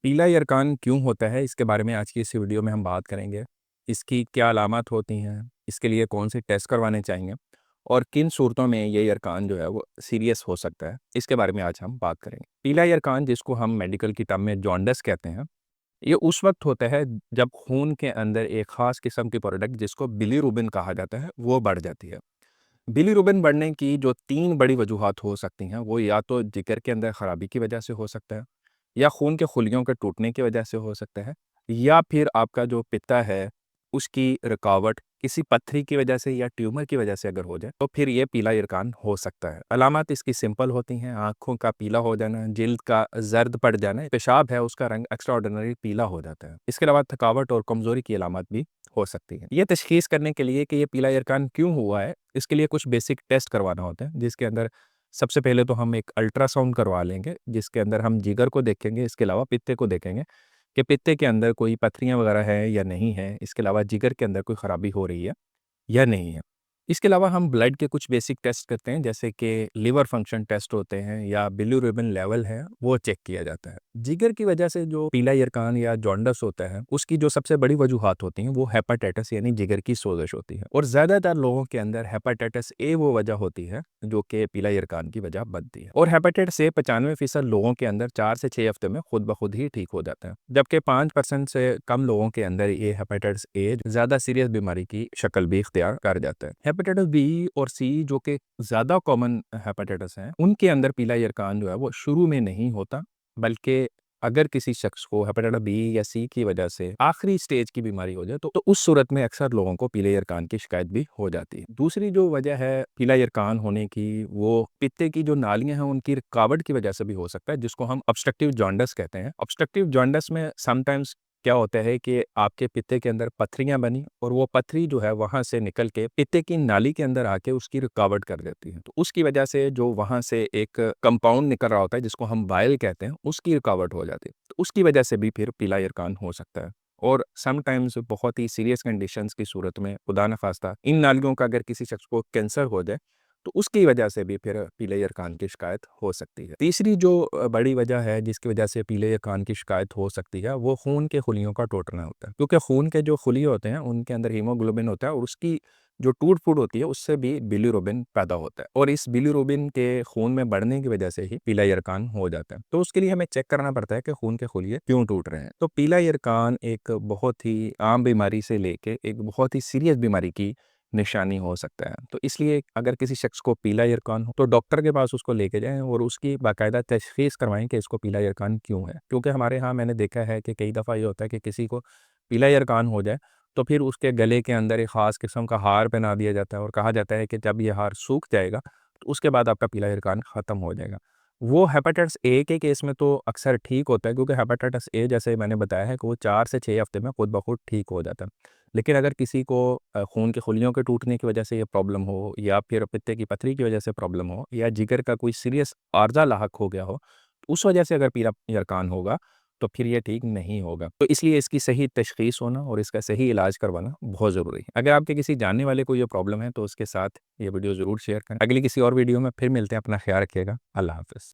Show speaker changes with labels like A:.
A: पीला यरकान क्यों होता है, इसके बारे में आज की इस वीडियो में हम बात करेंगे। इसकी क्या अलामत होती हैं, इसके लिए कौन से टेस्ट करवाने चाहिए और किन सूरतों में ये यरकान जो है वो सीरियस हो सकता है, इसके बारे में आज हम बात करेंगे। पीला यरकान, जिसको हम मेडिकल की टर्म में जॉन्डिस कहते हैं, ये उस वक्त होता है जब खून के अंदर एक ख़ास किस्म की प्रोडक्ट जिसको बिलीरुबिन कहा जाता है, वो बढ़ जाती है। बिलीरुबिन बढ़ने की जो 3 बड़ी वजूहात हो सकती हैं, वो या तो जिगर के अंदर ख़राबी की वजह से हो सकता है, या खून के खुलियों के टूटने की वजह से हो सकता है, या फिर आपका जो पित्ता है उसकी रुकावट किसी पत्थरी की वजह से या ट्यूमर की वजह से अगर हो जाए, तो फिर ये पीला यरकान हो सकता है। अलामत इसकी सिंपल होती हैं: आँखों का पीला हो जाना, जिल्द का जर्द पड़ जाना, पेशाब है उसका रंग एक्स्ट्राऑर्डिनरी पीला हो जाता है। इसके अलावा थकावट और कमज़ोरी की अलामत भी हो सकती है। ये तशख़ीस करने के लिए कि ये पीला यरकान क्यों हुआ है, इसके लिए कुछ बेसिक टेस्ट करवाना होता है, जिसके अंदर सबसे पहले तो हम एक अल्ट्रासाउंड करवा लेंगे, जिसके अंदर हम जिगर को देखेंगे, इसके अलावा पित्ते को देखेंगे कि पित्ते के अंदर कोई पत्थरियाँ वगैरह है या नहीं है, इसके अलावा जिगर के अंदर कोई ख़राबी हो रही है या नहीं है। इसके अलावा हम ब्लड के कुछ बेसिक टेस्ट करते हैं, जैसे कि लिवर फंक्शन टेस्ट होते हैं या बिलीरुबिन लेवल है, वो चेक किया जाता है। जिगर की वजह से जो पीला यरकान या जॉन्डिस होता है, उसकी जो सबसे बड़ी वजूहात होती हैं, वो हेपेटाइटिस यानी जिगर की सोजिश होती है, और ज़्यादातर लोगों के अंदर हेपेटाइटिस ए वो वजह होती है जो कि पीला यरकान की वजह बनती है। और हेपेटाइटिस ए 95% लोगों के अंदर 4 से 6 हफ्ते में खुद ब खुद ही ठीक हो जाता है, जबकि 5% से कम लोगों के अंदर ये हेपेटाइटिस ए ज़्यादा सीरियस बीमारी की शक्ल भी इख्तियार कर जाता है। हेपेटाइटिस बी और सी, जो कि ज़्यादा कॉमन हेपेटाइटिस हैं, उनके अंदर पीला यरकान जो है वो शुरू में नहीं होता, बल्कि अगर किसी शख्स को हेपेटाइटिस बी या सी की वजह से आखिरी स्टेज की बीमारी हो जाए, तो उस सूरत में अक्सर लोगों को पीले यरकान की शिकायत भी हो जाती है। दूसरी जो वजह है पीला यरकान होने की, वो पित्ते की जो नालियां हैं उनकी रुकावट की वजह से भी हो सकता है, जिसको हम ऑब्स्ट्रक्टिव जॉन्डिस कहते हैं। ऑब्स्ट्रक्टिव जॉन्डिस में समटाइम्स क्या होता है कि आपके पित्ते के अंदर पत्थरियां बनी, और वो पत्थरी जो है वहां से निकल के पित्ते की नाली के अंदर आके उसकी रुकावट कर देती है। तो उसकी वजह से जो वहां से एक कंपाउंड निकल रहा होता है, जिसको हम बाइल कहते हैं, उसकी रुकावट हो जाती है। तो उसकी वजह से भी फिर पीला यरकान हो सकता है। और समटाइम्स बहुत ही सीरियस कंडीशंस की सूरत में, खुदा न खास्ता, इन नालियों का अगर किसी शख्स को कैंसर हो जाए, तो उसकी वजह से भी फिर पीले यरकान की शिकायत हो सकती है। तीसरी जो बड़ी वजह है जिसकी वजह से पीले यरकान की शिकायत हो सकती है, वो खून के खुलियों का टूटना होता है, क्योंकि खून के जो खुलिये होते हैं उनके अंदर हीमोग्लोबिन होता है, और उसकी जो टूट फूट होती है उससे भी बिलीरुबिन पैदा होता है, और इस बिलीरुबिन के खून में बढ़ने की वजह से ही पीला यरकान हो जाता है। तो उसके लिए हमें चेक करना पड़ता है कि खून के खुलिये क्यों टूट रहे हैं। तो पीला यरकान एक बहुत ही आम बीमारी से लेके एक बहुत ही सीरियस बीमारी की निशानी हो सकता है। तो इसलिए अगर किसी शख्स को पीला यरकान हो, तो डॉक्टर के पास उसको लेके जाएँ और उसकी बाकायदा तशख़ीस करवाएँ कि इसको पीला यरकान क्यों है। क्योंकि हमारे यहाँ मैंने देखा है कि कई दफ़ा ये होता है कि किसी को पीला यरकान हो जाए, तो फिर उसके गले के अंदर एक ख़ास किस्म का हार पहना दिया जाता है, और कहा जाता है कि जब ये हार सूख जाएगा, तो उसके बाद आपका पीला यरकान ख़त्म हो जाएगा। वो हेपेटाइटिस ए के केस में तो अक्सर ठीक होता है, क्योंकि हेपेटाइटिस ए, जैसे मैंने बताया है, कि वो 4 से 6 हफ्ते में खुद ब खुद ठीक हो जाता है। लेकिन अगर किसी को खून के खुलियों के टूटने की वजह से ये प्रॉब्लम हो, या फिर पित्ते की पथरी की वजह से प्रॉब्लम हो, या जिगर का कोई सीरियस आर्ज़ा लाहक हो गया हो, तो उस वजह से अगर पीला यरकान होगा, तो फिर ये ठीक नहीं होगा। तो इसलिए इसकी सही तशख़ीस होना और इसका सही इलाज करवाना बहुत ज़रूरी है। अगर आपके किसी जानने वाले को ये प्रॉब्लम है, तो उसके साथ ये वीडियो ज़रूर शेयर करें। अगली किसी और वीडियो में फिर मिलते हैं। अपना ख्याल रखिएगा। अल्लाह हाफ़िज़।